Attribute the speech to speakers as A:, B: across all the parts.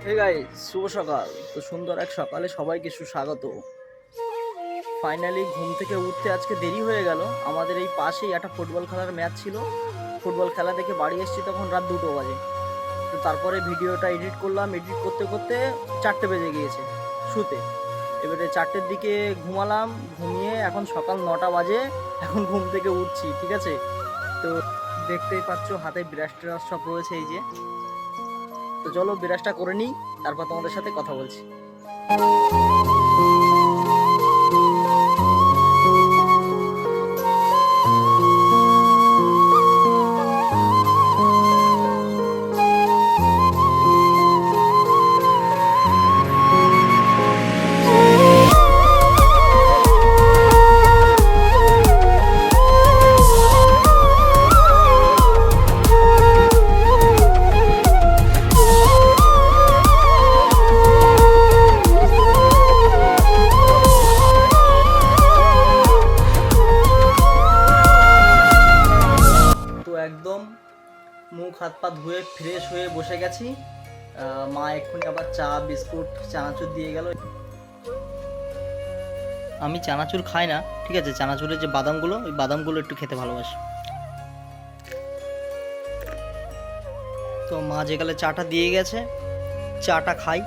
A: Hey guys, শুভ সকাল। তো সুন্দর এক সকালে সবাইকে সুস্বাগত। ফাইনালি ঘুম থেকে উঠতে আজকে দেরি হয়ে গেল। আমাদের এই পাশেই একটা ফুটবল খেলার ম্যাচ ছিল। ফুটবল খেলা দেখে বাড়ি এসেছি তখন রাত 2টো বাজে। তো তারপরে ভিডিওটা এডিট করলাম, এডিট করতে করতে 4টে বেজে গিয়েছে শুতে। এবারে 4টের দিকে ঘুমালাম, ঘুমিয়ে এখন সকাল 9টা বাজে, এখন ঘুম থেকে উঠছি। ঠিক আছে, তো দেখতেই পাচ্ছ হাতে ব্রাশ ট্রাশ সব রয়েছে এই যে। তো চলো ব্রাশটা করে নিই, তারপর তোমাদের সাথে কথা বলছি। একদম মুখ হাত পা ধুয়ে ফ্রেশ হয়ে বসে গেছি। মা এক্ষুনি আবার চা বিস্কুট চানাচুর দিয়ে গেল। আমি চানাচুর খাই না, ঠিক আছে, চানাচুরের যে বাদামগুলো, ওই বাদামগুলো একটু খেতে ভালোবাসি। তো মা যেকালে চাটা দিয়ে গেছে, চাটা খাই।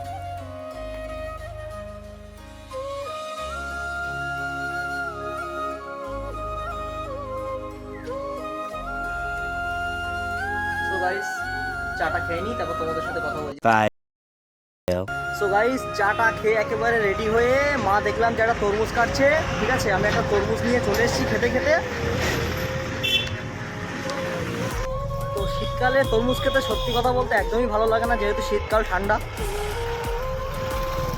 A: চাটা খেয়ে নিই, তারপর তোমাদের সাথে কথা বলছি। সো গাইস, চাটা খেয়ে একেবারে রেডি হয়ে মা দেখলাম যে একটা তরমুজ কাটছে। ঠিক আছে, আমি একটা তরমুজ নিয়ে চলে এসেছি খেতে খেতে। তো শীতকালে তরমুজ খেতে সত্যি কথা বলতে একদমই ভালো লাগে না, যেহেতু শীতকাল ঠান্ডা।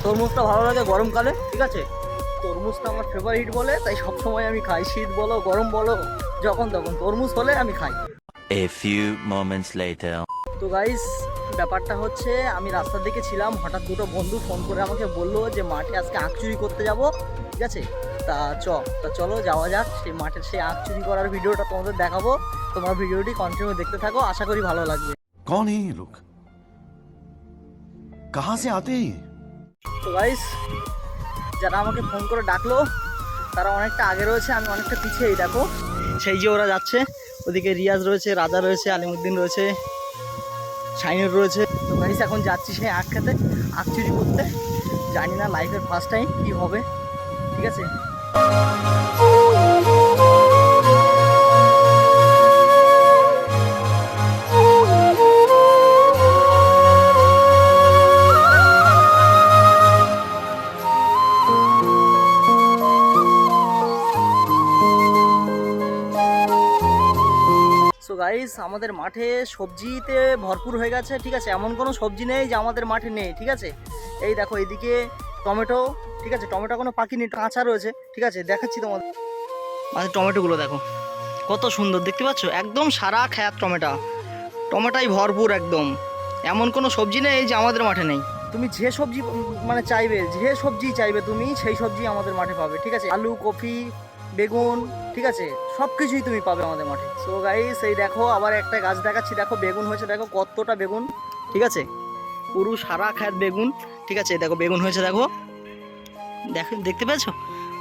A: তরমুজটা ভালো লাগে গরমকালে। ঠিক আছে, তরমুজটা আমার ফেভারিট বলে তাই সবসময় আমি খাই। শীত বলো গরম বলো, যখন তখন তরমুজ হলে আমি খাই।
B: A few moments later.
A: তো গাইস, ব্যাপারটা হচ্ছে আমি রাস্তার দিকে ছিলাম, হঠাৎ দুটো বন্ধু ফোন করে আমাকে বললো যে মাঠে আজকে আখ চুরি করতে যাব। ঠিক আছে, তা চলো যাওয়া যাক। সেই মাঠের সেই আখ চুরি করার ভিডিওটা তোমাদের দেখাবো। তোমরা ভিডিওটি কন্টিনিউ দেখতে থাকো, আশা করি ভালো লাগবে।
C: कौन है ये लोग? कहां से आते हैं?
A: তো গাইস, যারা আমাকে ফোন করে ডাকলো তারা অনেকটা আগে রয়েছে, আমি অনেকটা পিছিয়েই। দেখো সেই যে ওরা যাচ্ছে, ওদিকে রিয়াজ রয়েছে, রাজা রয়েছে, আলিমুদ্দিন রয়েছে, শাইনুর রয়েছে। তো গাইস, এখন যাচ্ছি সেই আখ খেতে, আখ চুরি করতে। জানি না লাইফের ফার্স্ট টাইম কী হবে। ঠিক আছে, সো গাইস, আমাদের মাঠে সবজিতে ভরপুর হয়ে গেছে। ঠিক আছে, এমন কোনো সবজি নেই যে আমাদের মাঠে নেই। ঠিক আছে, এই দেখো এইদিকে টমেটো। ঠিক আছে, টমেটো কোনো পাকিনি, কাঁচা রয়েছে। ঠিক আছে, দেখাচ্ছি তোমাদের। মাঠের টমেটোগুলো দেখো কত সুন্দর, দেখতে পাচ্ছ? একদম সারা খ্যাত টমেটোই ভরপুর একদম। এমন কোনো সবজি নেই যে আমাদের মাঠে নেই। তুমি যে সবজি মানে চাইবে, যে সবজি চাইবে তুমি, সেই সবজি আমাদের মাঠে পাবে। ঠিক আছে, আলু, কপি, বেগুন, ঠিক আছে, সব কিছুই তুমি পাবে আমাদের মাঠে। সো গাইস, এই দেখো আবার একটা গাছ দেখাচ্ছি, দেখো বেগুন হয়েছে, দেখো কতটা বেগুন। ঠিক আছে, পুরো সারা খ্যাত বেগুন। ঠিক আছে, দেখো বেগুন হয়েছে, দেখো দেখতে পেয়েছো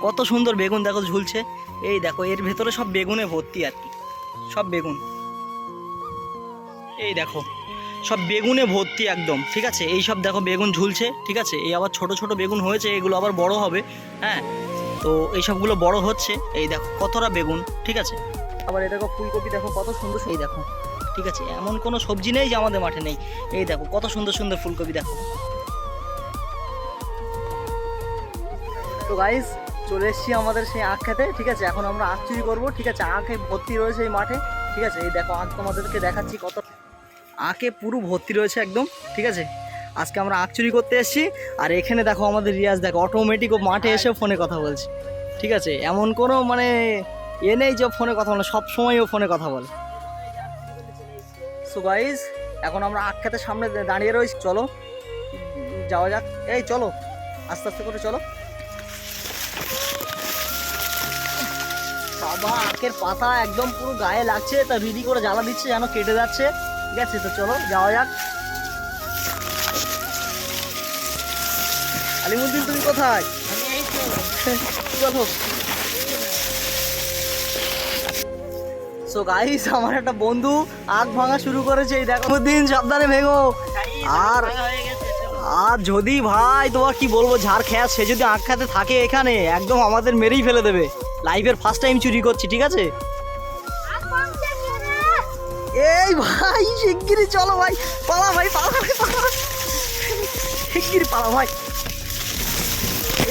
A: কত সুন্দর বেগুন, দেখো ঝুলছে। এই দেখো এর ভেতরে সব বেগুনে ভর্তি আর কি, সব বেগুন। এই দেখো সব বেগুনে ভর্তি একদম। ঠিক আছে, এই সব দেখো বেগুন ঝুলছে। ঠিক আছে, এই আবার ছোট ছোট বেগুন হয়েছে, এগুলো আবার বড় হবে। হ্যাঁ, তো এই সবগুলো বড় হচ্ছে। এই দেখো কতটা বেগুন। ঠিক আছে, আবার এই দেখো ফুলকপি, দেখো কত সুন্দর। এই দেখো, ঠিক আছে, এমন কোনো সবজি নেই যে আমাদের মাঠে নেই। এই দেখো কত সুন্দর সুন্দর ফুলকপি, দেখো। তো গাইস, চলে এসেছি আমাদের সেই আখ খেতে। ঠিক আছে, এখন আমরা আখ চুরি করবো। ঠিক আছে, আখে ভর্তি রয়েছে এই মাঠে। ঠিক আছে, এই দেখো আখ তোমাদেরকে দেখাচ্ছি, কত আখে পুরো ভর্তি রয়েছে একদম। ঠিক আছে, আজকে আমরা আখ চুরি করতে এসেছি। আর এখানে দেখো আমাদের রিয়াজ, দেখো অটোমেটিক ও মাঠে এসে ফোনে কথা বলছে। ঠিক আছে, এমন কোনো মানে এ নেই যে ফোনে কথা বলে, সব সময় ও ফোনে কথা বলে। সো গাইস, এখন আমরা আখ খেতের সামনে দাঁড়িয়ে রয়েছি। চলো যাওয়া যাক। এই চলো, আস্তে আস্তে করে চলো। বাবা, আখের পাতা একদম পুরো গায়ে লাগছে, তা রিডি করে জ্বালা দিচ্ছে, যেন কেটে যাচ্ছে। ঠিক আছে, তো চলো যাওয়া যাক। আলিমুদ্দিন তুমি কোথায়? চলো। সো গাইস, আমার একটা বন্ধু আগ ভাঙা শুরু করেছে, এই দেখো। দিন সাবধানে ভেঙো। আর আর যদি ভাই তোমার কি বলবো, ঝাড় খেয়া সে যদি আখ খাতে থাকে এখানে, একদম আমাদের মেরেই ফেলে দেবে। লাইফের ফার্স্ট টাইম চুরি করছি, ঠিক আছে? এই ভাই শিগগিরই চলো ভাই, পালা ভাই, পালা ভাই, পালা, শিগগিরই পালা ভাই।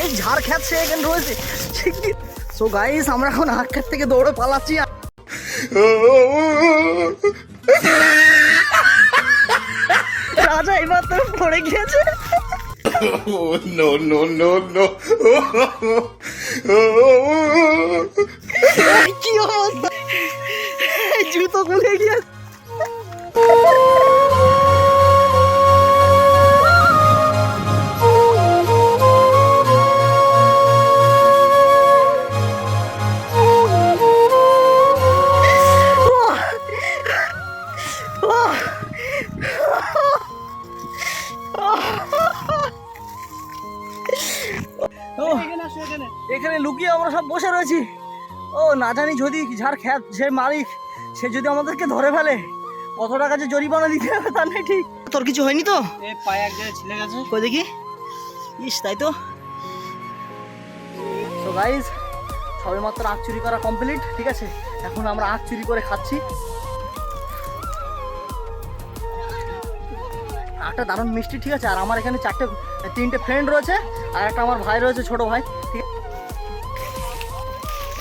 A: এই ঝাড় খেত সে এখানে রয়েছে, শিগগির। সো গাইস, আমরা এখন আখ খাত থেকে দৌড়ে পালাচ্ছি। রাজা এবার তো পড়ে গিয়েছে।
C: No, no, no, no.
A: কি অবস্থা, জুতো খুলে গিয়েছে। এখানে লুকিয়ে আমরা সব বসে রয়েছি। ও না জানি যদি যার খ্যাত, যে মালিক, সে যদি আমাদেরকে ধরে ফেলে, কত টাকা যে জরিমানা দিতে হবে তার নেই ঠিক। তোর কিছু হয়নি তো?
D: পায়ে এক জায়গায় ছিলে গেছে।
A: কই দেখি। ইস, তাই তো। সো গাইস, সবে মাত্র আখ চুরি করা কমপ্লিট, ঠিক আছে? এখন আমরা আখ চুরি করে খাচ্ছি। আখটা দারুণ মিষ্টি, ঠিক আছে? আর আমার এখানে তিনটে ফ্রেন্ড রয়েছে, আর একটা আমার ভাই রয়েছে, ছোট ভাই, ঠিক আছে?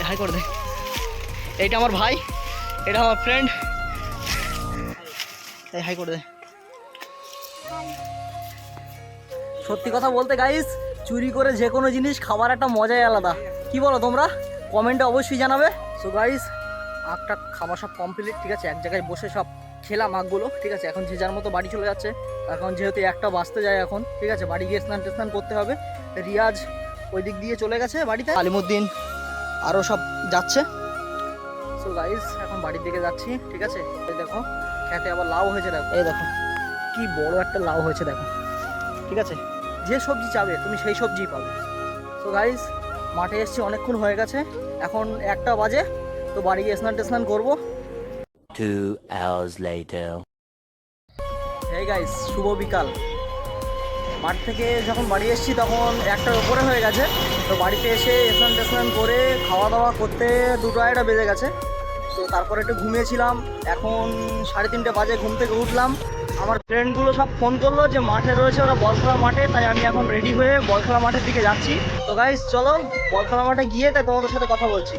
A: হাই করে দে। এইটা আমার ভাই, এটা আমার ফ্রেন্ড, এই হাই করে দে। সত্যি কথা বলতে গাইস, চুরি করে যে কোনো জিনিস খাবার একটা মজাই আলাদা। কি বলো তোমরা? কমেন্টে অবশ্যই জানাবে। সো গাইস, আখটা খাবার সব কমপ্লিট, ঠিক আছে? এক জায়গায় বসে সব খেলাম আখগুলো, ঠিক আছে? এখন যে যার মতো বাড়ি চলে যাচ্ছে। এখন যেহেতু একটা বাজতে যায় এখন, ঠিক আছে? বাড়ি গিয়ে স্নান করতে হবে। রিয়াজ ওই দিক দিয়ে চলে গেছে বাড়িতে, আলিমুদ্দিন আরও সব যাচ্ছে। সো গাইস, এখন বাড়ির দিকে যাচ্ছি, ঠিক আছে? এই দেখো খেতে আবার লাউ হয়েছে, দেখো এই দেখো কি বড় একটা লাউ হয়েছে, দেখো, ঠিক আছে? যে সবজি চাবে তুমি সেই সবজিই পাবে। সো গাইস, মাঠে এসেছি, অনেকক্ষণ হয়ে গেছে, এখন 1টা বাজে, তো বাড়ি গিয়ে স্নান করবো।
B: 2 hours later.
A: হেই গাইস, শুভ বিকাল। মাঠ থেকে যখন বাড়ি এসেছি তখন 1টার উপরে হয়ে গেছে। তো বাড়িতে এসে স্নান করে খাওয়া দাওয়া করতে 2টা বেজে গেছে। তো তারপরে একটু ঘুমিয়েছিলাম, এখন 3:30 বাজে ঘুম থেকে উঠলাম। আমার ফ্রেন্ডগুলো সব ফোন করলো যে মাঠে রয়েছে, ওরা বল খেলা মাঠে, তাই আমি এখন রেডি হয়ে বল খেলা মাঠের দিকে যাচ্ছি। তো গাইস চলো বল খেলা মাঠে গিয়ে তাই তোমাদের সাথে কথা বলছি।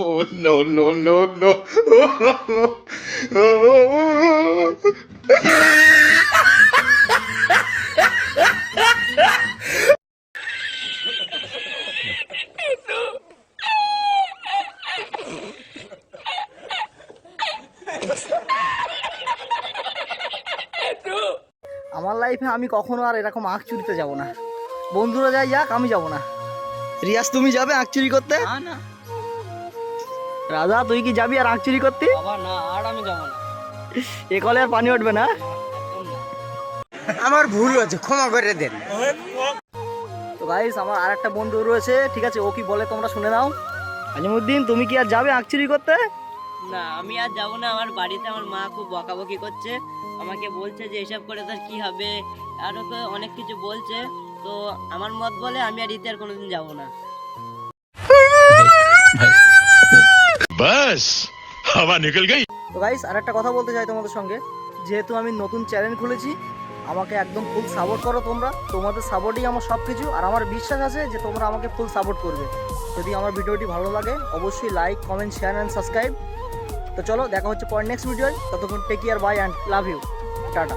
C: Oh, no, no, no, no.
A: আমার লাইফে আমি কখনো আর এরকম আখ চুরিতে যাব না। বন্ধুরা যাই যাক, আমি যাব না। রিয়াজ তুমি যাবে আখ চুরি করতে?
D: না না
A: রাজা তুই কি যাবি আর আখ চুরি করতে?
D: বাবা, না, আর আমি যাবো না।
A: এ কলে আর পানি উঠবে না।
D: আমার ভুল হয়েছে, ক্ষমা করে দেন।
A: তো গাইস, আমার আর একটা বন্ধু রয়েছে, ঠিক আছে? ও কি বলে তোমরা শুনে নাও। আলিমুদ্দিন তুমি কি আর যাবে আখ চুরি করতে?
E: না, আমি আর যাবো না। আমার বাড়িতে আমার মা খুব বকাবকি করছে, আমাকে বলছে যে এসব করে তার কি হবে, আরো তো অনেক কিছু বলছে। তো আমার মত বলে আমি আর ঈদে আর কোনোদিন যাবো না।
C: बस हवा निकल गई।
A: তো গাইস, আর একটা কথা বলতে চাই তোমাদের সঙ্গে। যেহেতু আমি নতুন চ্যানেল খুলেছি, আমাকে একদম ফুল সাপোর্ট করো তোমরা, তোমাদের সাপোর্টই আমার সব কিছু, আর আমার বিশ্বাস আছে যে তোমরা আমাকে ফুল সাপোর্ট করবে। যদি আমার ভিডিওটি ভালো লাগে অবশ্যই like, comment, share and subscribe. তো চলো দেখা হচ্ছে পরে নেক্সট ভিডিও। ততক্ষণ take care, bye and love you, tata.